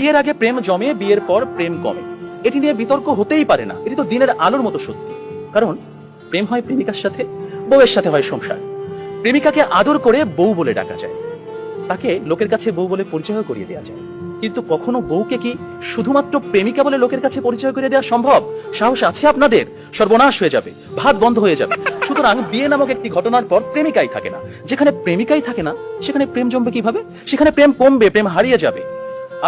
বিয়ের আগে প্রেম জমে, বিয়ের পর প্রেম কমে, এটি নিয়ে বিতর্ক হতেই পারে না। এটি তো দিনের আলোর মতো সত্যি। কারণ প্রেম হয় প্রেমিকার সাথে, বউয়ের সাথে হয় সংসার। প্রেমিকাকে আদর করে বউ বলে ডাকা যায়, তাকে লোকের কাছে বউ বলে পরিচয় করিয়ে দেওয়া যায়। কিন্তু কখনো বউকে কি শুধুমাত্র প্রেমিকা বলে লোকের কাছে পরিচয় করে দেওয়া সম্ভব? সাহস আছে আপনাদের? সর্বনাশ হয়ে যাবে, ভাত বন্ধ হয়ে যাবে। সুতরাং বিয়ে নামক একটি ঘটনার পর প্রেমিকাই থাকে না। যেখানে প্রেমিকাই থাকে না, সেখানে প্রেম জমবে কিভাবে? সেখানে প্রেম কমবে, প্রেম হারিয়ে যাবে।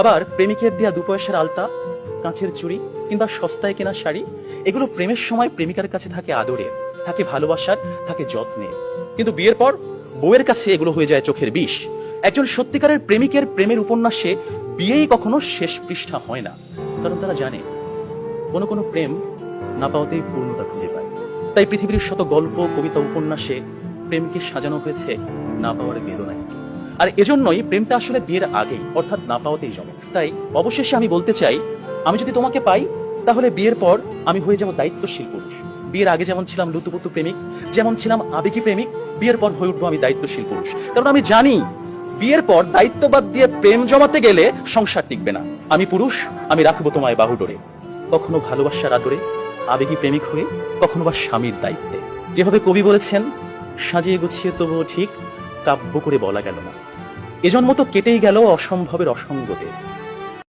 আবার প্রেমিকের দেয়া 2 পয়সার আলতা, কাঁচের চুড়ি কিংবা সস্তায় কেনা শাড়ি, এগুলো প্রেমের সময় প্রেমিকার কাছে থাকে আদরের, থাকে ভালোবাসার, থাকে যত্নের। কিন্তু বিয়ের পর বউয়ের কাছে এগুলো হয়ে যায় চোখের বিষ। একজন সত্যিকারের প্রেমিকের প্রেমের উপন্যাসে বিয়েই কখনো শেষ পৃষ্ঠা হয় না। কারণ তারা জানে কোনো কোনো প্রেম না পাওয়াতেই পূর্ণতা খুঁজে পায়। তাই পৃথিবীর শত গল্প, কবিতা, উপন্যাসে প্রেমকে সাজানো হয়েছে না পাওয়ার বেদনায়। আর এজন্যই প্রেমটা আসলে বিয়ের আগেই, অর্থাৎ না পাওয়াতেই জমে। তাই অবশেষে আমি বলতে চাই, আমি যদি তোমাকে পাই তাহলে বিয়ের পর আমি হয়ে যাব দায়িত্বশীল পুরুষ। বিয়ের আগে যেমন ছিলাম লুতুপুতু প্রেমিক, যেমন ছিলাম আবেগী প্রেমিক, বিয়ের পর হয়ে উঠবো আমি দায়িত্বশীল পুরুষ। কারণ আমি জানি বিয়ের পর দায়িত্ববাদ দিয়ে প্রেম জমাতে গেলে সংসার টিকবে না। আমি পুরুষ, আমি রাখবো তোমায় বাহুডোরে, কখনো ভালোবাসার আদরে, আবেগী প্রেমিক হয়ে, কখনো বা স্বামীর দায়িত্বে। যেভাবে কবি বলেছেন, সাজিয়ে গুছিয়ে তবুও ঠিক কাব্য করে বলা গেল না। এজন্ম তো কেটেই গেল অসম্ভবের অসঙ্গতে।